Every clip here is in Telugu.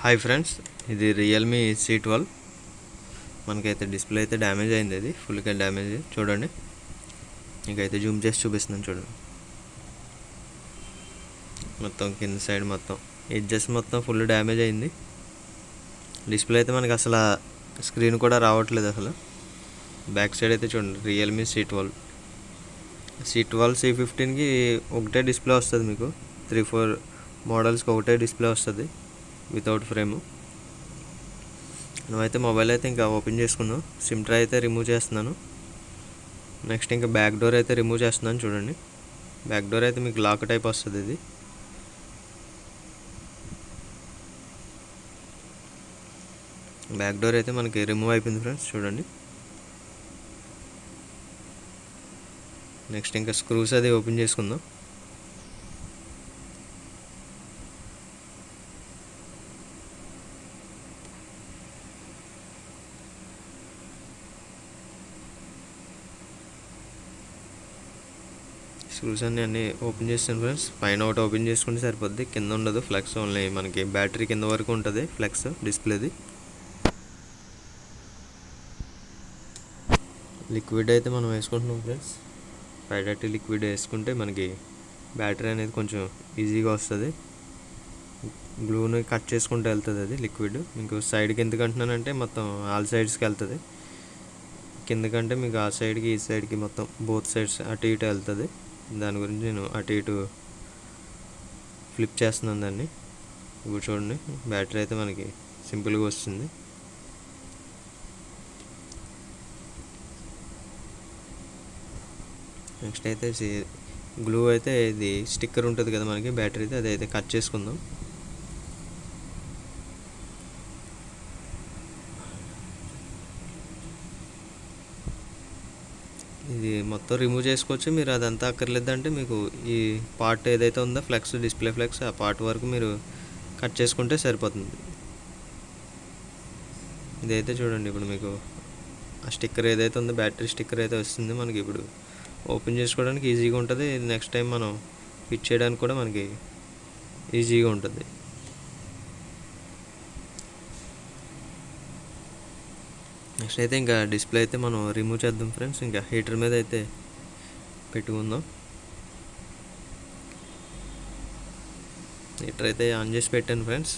హాయ్ ఫ్రెండ్స్, ఇది రియల్మీ C12. మనకైతే డిస్ప్లే అయితే డ్యామేజ్ అయింది. ఇది ఫుల్గా డ్యామేజ్ చూడండి. ఇంకైతే జూమ్ చేసి చూపిస్తున్నాను చూడండి. మొత్తం కింద సైడ్ మొత్తం ఎడ్జెస్ మొత్తం ఫుల్ డ్యామేజ్ అయింది. డిస్ప్లే అయితే మనకి అసలు స్క్రీన్ కూడా రావట్లేదు. అసలు బ్యాక్ సైడ్ అయితే చూడండి, రియల్మీ C12 C15కి ఒకటే డిస్ప్లే వస్తుంది. మీకు 3-4 మోడల్స్కి ఒకటే డిస్ప్లే వస్తుంది వితౌట్ ఫ్రేమ్. నువ్వైతే మొబైల్ అయితే ఇంకా ఓపెన్ చేసుకున్నావు. సిమ్ ట్రే అయితే రిమూవ్ చేస్తున్నాను. నెక్స్ట్ ఇంకా బ్యాక్ డోర్ అయితే రిమూవ్ చేస్తున్నాను చూడండి. బ్యాక్ డోర్ అయితే మీకు లాక్ టైప్ వస్తుంది. ఇది బ్యాక్ డోర్ అయితే మనకి రిమూవ్ అయిపోయింది ఫ్రెండ్స్ చూడండి. నెక్స్ట్ ఇంకా స్క్రూస్ అది ఓపెన్ చేసుకుందాం. స్క్రూస్ అన్నీ ఓపెన్ చేస్తాను ఫ్రెండ్స్. పైన ఒకటి ఓపెన్ చేసుకుంటే సరిపోద్ది, కింద ఉండదు ఫ్లెక్స్. ఓన్లీ మనకి బ్యాటరీ కింద వరకు ఉంటుంది ఫ్లెక్స్ డిస్ప్లేది. లిక్విడ్ అయితే మనం వేసుకుంటున్నాం ఫ్రెండ్స్. 530 లిక్విడ్ వేసుకుంటే మనకి బ్యాటరీ అనేది కొంచెం ఈజీగా వస్తుంది. గ్లూని కట్ చేసుకుంటూ వెళ్తుంది అది లిక్విడ్. మీకు సైడ్కి ఎందుకు అంటున్నానంటే మొత్తం ఆల్ సైడ్స్కి వెళ్తుంది. కిందకంటే మీకు ఆ సైడ్కి ఈ సైడ్కి మొత్తం బోత్ సైడ్స్ అటు ఇటు వెళ్తుంది. దాని గురించి నేను అటు ఇటు ఫ్లిప్ చేస్తున్నాను దాన్ని. ఇప్పుడు చూడండి, బ్యాటరీ అయితే మనకి సింపుల్గా వస్తుంది. నెక్స్ట్ అయితే గ్లూ అయితే ఇది స్టిక్కర్ ఉంటుంది కదా మనకి బ్యాటరీది, అదైతే కట్ చేసుకుందాం. ఇది మొత్తం రిమూవ్ చేసుకోవచ్చు. మీరు అదంతా అక్కర్లేదంటే మీకు ఈ పార్ట్ ఏదైతే ఉందో ఫ్లెక్స్, డిస్ప్లే ఫ్లెక్స్, ఆ పార్ట్ వరకు మీరు కట్ చేసుకుంటే సరిపోతుంది. ఇదైతే చూడండి, ఇప్పుడు మీకు ఆ స్టిక్కర్ ఏదైతే ఉందో బ్యాటరీ స్టిక్కర్ అయితే వస్తుంది మనకి. ఇప్పుడు ఓపెన్ చేసుకోవడానికి ఈజీగా ఉంటుంది. నెక్స్ట్ టైం మనం ఫిట్ చేయడానికి కూడా మనకి ఈజీగా ఉంటుంది. నెక్స్ట్ అయితే ఇంకా డిస్ప్లే అయితే మనం రిమూవ్ చేద్దాం ఫ్రెండ్స్. ఇంకా హీటర్ మీద అయితే పెట్టుకుందాం. హీటర్ అయితే ఆన్ చేసి పెట్టాను ఫ్రెండ్స్.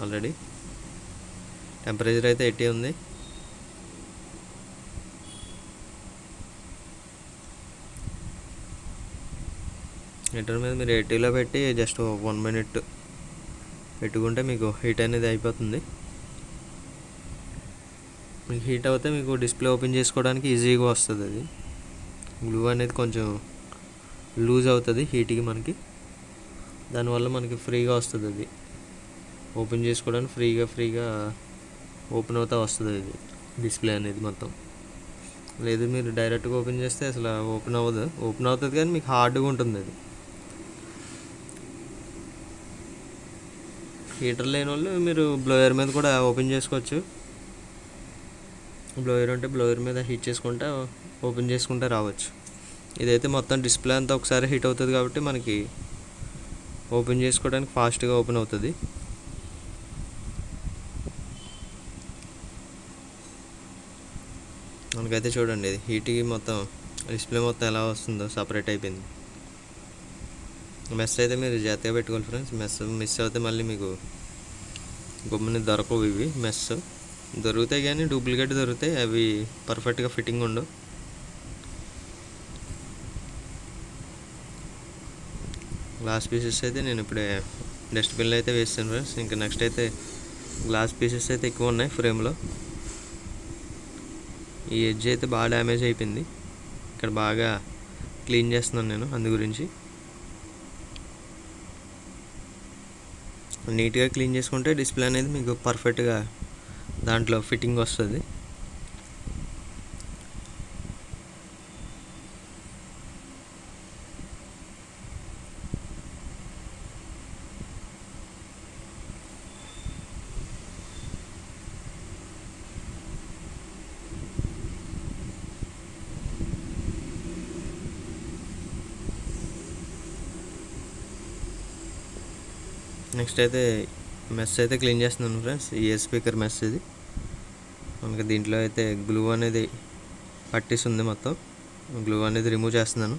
ఆల్రెడీ టెంపరేచర్ అయితే 80 ఉంది. హీటర్ మీద మీరు 80లో పెట్టి జస్ట్ 1 మినిట్ పెట్టుకుంటే మీకు హీట్ అనేది అయిపోతుంది. మీకు హీట్ అవుతే మీకు డిస్ప్లే ఓపెన్ చేసుకోవడానికి ఈజీగా వస్తుంది. అది గ్లూ అనేది కొంచెం లూజ్ అవుతుంది హీట్కి మనకి. దానివల్ల మనకి ఫ్రీగా వస్తుంది. అది ఓపెన్ చేసుకోవడానికి ఫ్రీగా ఓపెన్ అవుతా వస్తుంది ఇది డిస్ప్లే అనేది మొత్తం. లేదు మీరు డైరెక్ట్గా ఓపెన్ చేస్తే అసలు ఓపెన్ అవ్వదు. ఓపెన్ అవుతుంది కానీ మీకు హార్డ్గా ఉంటుంది. అది హీటర్ లేని వాళ్ళు మీరు బ్లోయర్ మీద కూడా ఓపెన్ చేసుకోవచ్చు. బ్లోయర్ ఉంటే బ్లోయర్ మీద హీట్ చేసుకుంటే ఓపెన్ చేసుకుంటే రావచ్చు. ఇదైతే మొత్తం డిస్ప్లే అంతా ఒకసారి హీట్ అవుతుంది కాబట్టి మనకి ఓపెన్ చేసుకోవడానికి ఫాస్ట్గా ఓపెన్ అవుతుంది. మనకైతే చూడండి, ఇది హీట్కి మొత్తం డిస్ప్లే మొత్తం ఎలా వస్తుందో సపరేట్ అయిపోయింది. మెస్ అయితే మీరు జాగ్రత్తగా పెట్టుకోవాలి ఫ్రెండ్స్. మిస్ అవుతే మళ్ళీ మీకు గమ్ముని దొరకవు. ఇవి మెస్ దొరుకుతాయి కానీ డూప్లికేట్ దొరుకుతాయి, అవి పర్ఫెక్ట్గా ఫిట్టింగ్ ఉండవు. గ్లాస్ పీసెస్ అయితే నేను ఇప్పుడే డస్ట్బిన్లో అయితే వేస్తాను ఫ్రెండ్స్. ఇంకా నెక్స్ట్ అయితే గ్లాస్ పీసెస్ అయితే ఎక్కువ ఉన్నాయి ఫ్రేమ్లో. ఈ ఎడ్జ్ అయితే బాగా డ్యామేజ్ అయిపోయింది. ఇక్కడ బాగా క్లీన్ చేస్తున్నాను నేను. అందు గురించి నీట్గా క్లీన్ చేసుకుంటే డిస్ప్లే అనేది మీకు పర్ఫెక్ట్గా దాంట్లో ఫిట్టింగ్ వస్తుంది. నెక్స్ట్ అయితే మెస్ అయితే క్లీన్ చేస్తున్నాను ఫ్రెండ్స్. ఇయర్ స్పీకర్ మెస్ ఇది. మనకి దీంట్లో అయితే గ్లూ అనేది పట్టేస్తుంది, మొత్తం గ్లూ అనేది రిమూవ్ చేస్తున్నాను.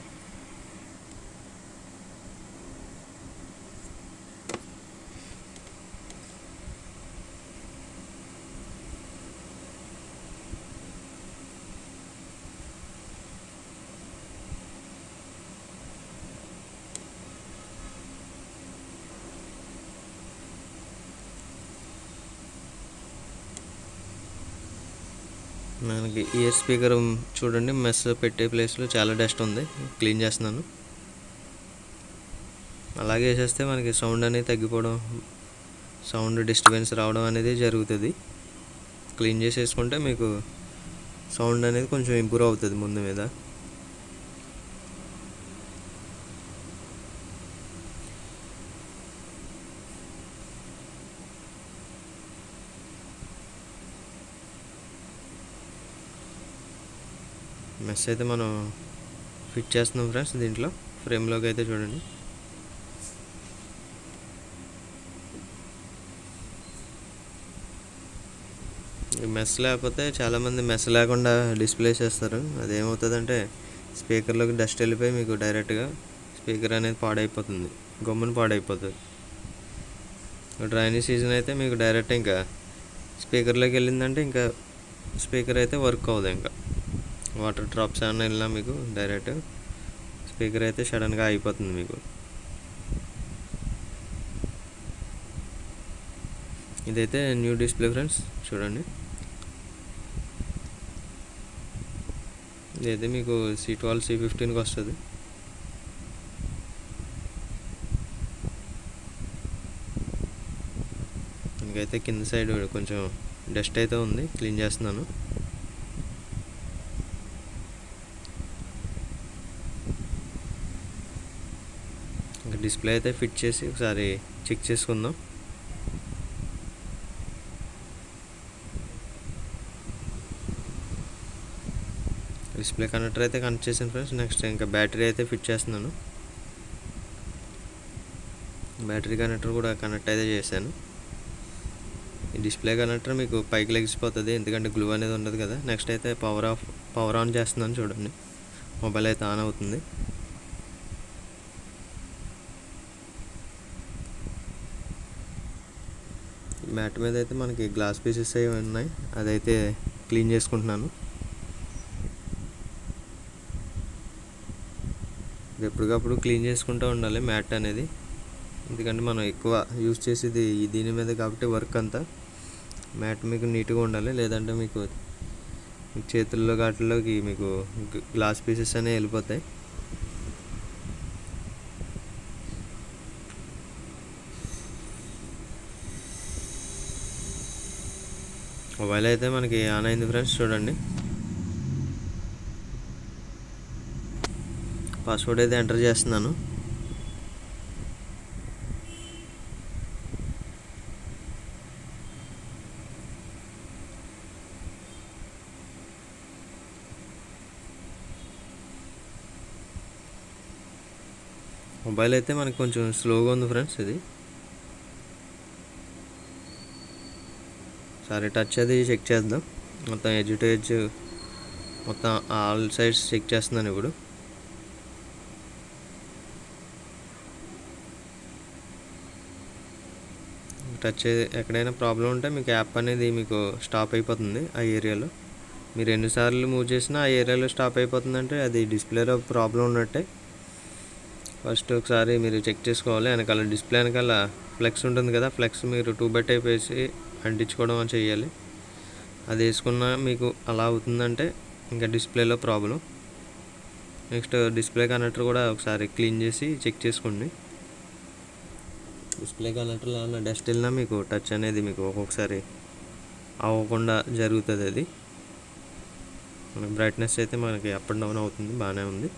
మనకి ఇయర్ స్పీకర్ చూడండి, మెస్ పెట్టే ప్లేస్లో చాలా డస్ట్ ఉంది, క్లీన్ చేస్తున్నాను. అలాగే వేసేస్తే మనకి సౌండ్ అనేది తగ్గిపోవడం, సౌండ్ డిస్టర్బెన్స్ రావడం అనేది జరుగుతుంది. క్లీన్ చేసేసుకుంటే మీకు సౌండ్ అనేది కొంచెం ఇంప్రూవ్ అవుతుంది ముందు మీద. మెస్ అయితే మనం ఫిట్ చేస్తున్నాం ఫ్రెండ్స్. దీంట్లో ఫ్రేమ్లోకి అయితే చూడండి. మెస్ లేకపోతే చాలామంది మెస్ లేకుండా డిస్ప్లే చేస్తారు. అదేమవుతుందంటే స్పీకర్లోకి డస్ట్ వెళ్ళిపోయి మీకు డైరెక్ట్గా స్పీకర్ అనేది పాడైపోతుంది, గమ్మున పాడైపోతుంది. రైనీ సీజన్ అయితే మీకు డైరెక్ట్ ఇంకా స్పీకర్లోకి వెళ్ళిందంటే ఇంకా స్పీకర్ అయితే వర్క్ అవ్వదు. ఇంకా వాటర్ డ్రాప్స్ ఏమైనా వెళ్ళినా మీకు డైరెక్ట్ స్పీకర్ అయితే సడన్గా అయిపోతుంది మీకు. ఇదైతే న్యూ డిస్ప్లే ఫ్రెండ్స్, చూడండి. ఇదైతే మీకు C12 C15కి వస్తుంది. మనకైతే కింద సైడ్ కొంచెం డస్ట్ అయితే ఉంది, క్లీన్ చేస్తున్నాను. ఇంకా డిస్ప్లే అయితే ఫిట్ చేసి ఒకసారి చెక్ చేసుకుందాం. డిస్ప్లే కనెక్టర్ అయితే కనెక్ట్ చేసాను ఫ్రెండ్స్. నెక్స్ట్ ఇంకా బ్యాటరీ అయితే ఫిట్ చేస్తున్నాను. బ్యాటరీ కనెక్టర్ కూడా కనెక్ట్ అయితే చేశాను. ఈ డిస్ప్లే కనెక్టర్ మీకు పైకి లెగిసిపోతుంది, ఎందుకంటే గ్లూ అనేది ఉండదు కదా. నెక్స్ట్ అయితే పవర్ ఆన్ చేస్తున్నాను, చూడండి. మొబైల్ అయితే ఆన్ అవుతుంది. మ్యాట్ మీద అయితే మనకి గ్లాస్ పీసెస్ అవి ఉన్నాయి, అదైతే క్లీన్ చేసుకుంటున్నాను. ఎప్పటికప్పుడు క్లీన్ చేసుకుంటూ ఉండాలి మ్యాట్ అనేది, ఎందుకంటే మనం ఎక్కువ యూజ్ చేసేది దీని మీద కాబట్టి వర్క్ అంతా మ్యాట్ మీకు నీట్గా ఉండాలి. లేదంటే మీకు చేతుల్లో గాటిల్లోకి మీకు గ్లాస్ పీసెస్ అనేవి వెళ్ళిపోతాయి. మొబైల్ అయితే మనకి ఆన్ అయింది ఫ్రెండ్స్, చూడండి. పాస్వర్డ్ అయితే ఎంటర్ చేస్తున్నాను. మొబైల్ అయితే మనకి కొంచెం స్లోగా ఉంది ఫ్రెండ్స్. ఇది సరే టచ్ అది చెక్ చేద్దాం. మొత్తం ఎడ్జ్ టు ఎడ్జ్ మొత్తం ఆల్ సైడ్స్ చెక్ చేస్తున్నాను ఇప్పుడు. టచ్ ఎక్కడైనా ప్రాబ్లం ఉంటే మీకు యాప్ అనేది మీకు స్టాప్ అయిపోతుంది ఆ ఏరియాలో. మీరు ఎన్నిసార్లు మూవ్ చేసినా ఆ ఏరియాలో స్టాప్ అయిపోతుందంటే అది డిస్ప్లేలో ప్రాబ్లం ఉన్నట్టే. ఫస్ట్ ఒకసారి మీరు చెక్ చేసుకోవాలి. వెనకాల డిస్ప్లే వెనకాల ఫ్లెక్స్ ఉంటుంది కదా, ఫ్లెక్స్ మీరు 2x టైప్ వేసి అంటించుకోవడం అని చేయాలి. అది వేసుకున్నా మీకు అలా అవుతుందంటే ఇంకా డిస్ప్లేలో ప్రాబ్లం. నెక్స్ట్ డిస్ప్లే కనెక్టర్ కూడా ఒకసారి క్లీన్ చేసి చెక్ చేసుకోండి. డిస్ప్లే కనెక్టర్లో ఏమైనా డస్ట్ వెళ్ళినా మీకు టచ్ అనేది మీకు ఒక్కొక్కసారి అవ్వకుండా జరుగుతుంది. అది మనకి బ్రైట్నెస్ అయితే మనకి అప్ అండ్ డౌన్ అవుతుంది, బాగానే ఉంది.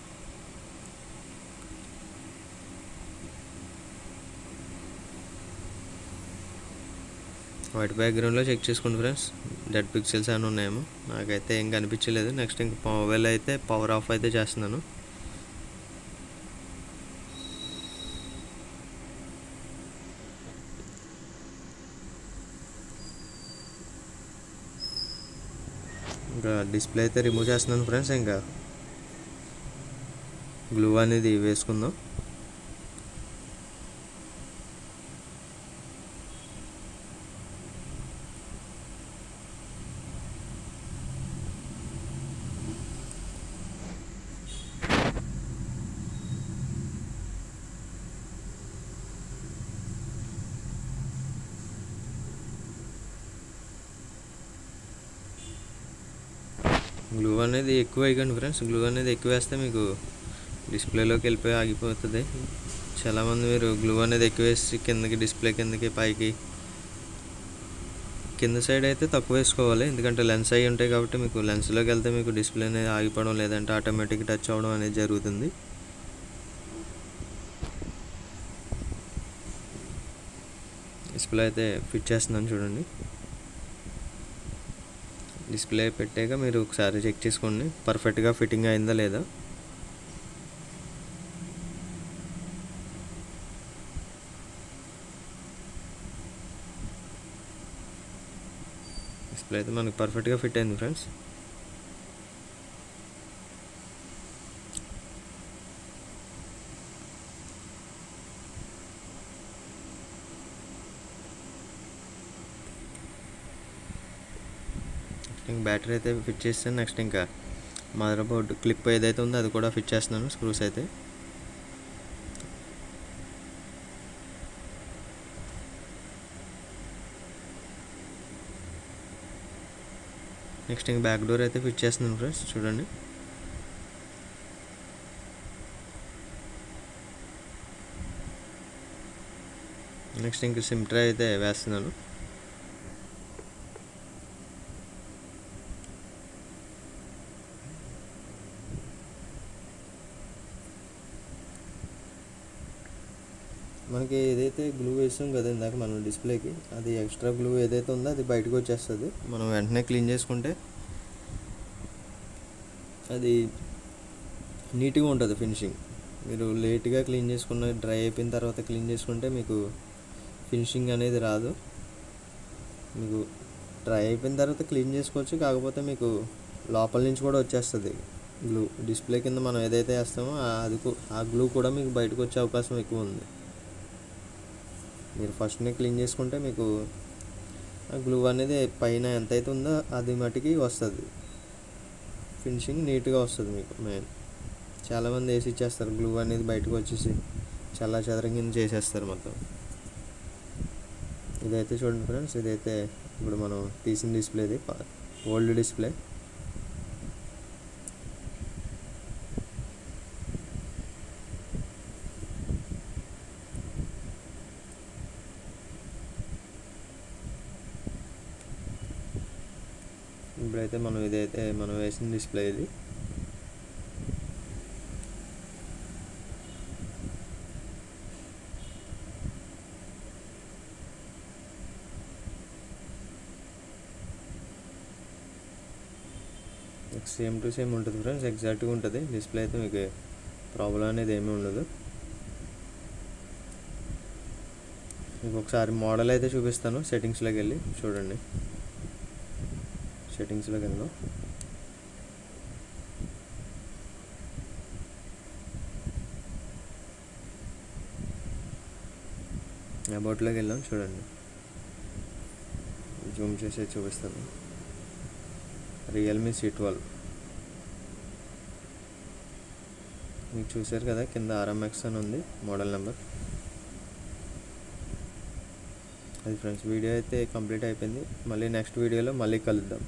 వైట్ బ్యాక్గ్రౌండ్లో చెక్ చేసుకోండి ఫ్రెండ్స్, డెడ్ పిక్సెల్స్ ఏమైనా ఉన్నాయేమో. నాకైతే ఏం కనిపించలేదు. నెక్స్ట్ ఇంకా మొబైల్ అయితే పవర్ ఆఫ్ అయితే చేస్తున్నాను. ఇంకా డిస్ప్లే అయితే రిమూవ్ చేస్తున్నాను ఫ్రెండ్స్. ఇంకా గ్లూ అనేది వేసుకుందాం. గ్లూ అనేది ఎక్కువ వేయకండి ఫ్రెండ్స్. గ్లూ అనేది ఎక్కువ వేస్తే మీకు డిస్ప్లేలోకి వెళ్ళిపోయి ఆగిపోతుంది. చాలామంది మీరు గ్లూ అనేది ఎక్కువ వేసి కిందకి, డిస్ప్లే కిందకి, పైకి, కింద సైడ్ అయితే తక్కువ వేసుకోవాలి. ఎందుకంటే లెన్స్ అయి ఉంటాయి కాబట్టి మీకు లెన్స్లోకి వెళ్తే మీకు డిస్ప్లే అనేది ఆగిపోవడం, లేదంటే ఆటోమేటిక్ టచ్ అవ్వడం అనేది జరుగుతుంది. డిస్ప్లే అయితే ఫిట్ చేస్తున్నాను చూడండి. డిస్ప్లే పెట్టాక మీరు ఒకసారి చెక్ చేసుకోండి పర్ఫెక్ట్గా ఫిట్టింగ్ అయిందా లేదా. డిస్ప్లే అయితే మనకు పర్ఫెక్ట్గా ఫిట్ అయింది ఫ్రెండ్స్. ఇంకా బ్యాటరీ అయితే ఫిట్ చేస్తాను. నెక్స్ట్ ఇంకా మదర్ బోర్డ్ క్లిప్ ఏదైతే ఉందో అది కూడా ఫిట్ చేస్తున్నాను, స్క్రూస్ అయితే. నెక్స్ట్ ఇంకా బ్యాక్ డోర్ అయితే ఫిట్ చేస్తున్నాను ఫ్రెండ్స్ చూడండి. నెక్స్ట్ ఇంకా సిమ్ ట్రే అయితే వేస్తున్నాను. మనకి ఏదైతే గ్లూ వేసాం కదా ఇందాక మనం డిస్ప్లేకి, అది ఎక్స్ట్రా గ్లూ ఏదైతే ఉందో అది బయటకు వచ్చేస్తుంది. మనం వెంటనే క్లీన్ చేసుకుంటే అది నీట్గా ఉంటుంది ఫినిషింగ్. మీరు లేట్గా క్లీన్ చేసుకున్న, డ్రై అయిపోయిన తర్వాత క్లీన్ చేసుకుంటే మీకు ఫినిషింగ్ అనేది రాదు. మీకు డ్రై అయిపోయిన తర్వాత క్లీన్ చేసుకోవచ్చు, కాకపోతే మీకు లోపల నుంచి కూడా వచ్చేస్తుంది గ్లూ. డిస్ప్లే కింద మనం ఏదైతే వేస్తామో ఆ గ్లూ కూడా మీకు బయటకు వచ్చే అవకాశం ఎక్కువ ఉంది. మీరు ఫస్ట్నే క్లీన్ చేసుకుంటే మీకు ఆ గ్లూ అనేది పైన ఎంతైతే ఉందో అది మటుకి వస్తుంది, ఫినిషింగ్ నీట్గా వస్తుంది మీకు. మెయిన్ చాలామంది వేసి ఇచ్చేస్తారు, గ్లూ అనేది బయటకు వచ్చేసి చాలా చెదరంగా చేసేస్తారు మొత్తం. ఇదైతే చూడండి ఫ్రెండ్స్, ఇదైతే ఇప్పుడు మనం తీసిన డిస్ప్లేది, ఓల్డ్ డిస్ప్లే. ఇప్పుడైతే ఇదైతే మనం వేసిన డిస్ప్లే ఇది. సేమ్ టు సేమ్ ఉంటుంది ఫ్రెండ్స్, ఎగ్జాక్ట్గా ఉంటుంది డిస్ప్లే అయితే. మీకు ప్రాబ్లం అనేది ఏమీ ఉండదు. మీకు ఒకసారి మోడల్ అయితే చూపిస్తాను. సెట్టింగ్స్లోకి వెళ్ళి చూడండి. సెట్టింగ్స్లోకి వెళ్దాం. అబౌట్లోకి వెళ్ళాం చూడండి. జూమ్ చేసి చూపిస్తాను. రియల్మీ C12 మీకు చూసారు కదా, కింద RMX అని ఉంది మోడల్ నెంబర్. అది ఫ్రెండ్స్, వీడియో అయితే కంప్లీట్ అయిపోయింది. మళ్ళీ నెక్స్ట్ వీడియోలో మళ్ళీ కలుద్దాం.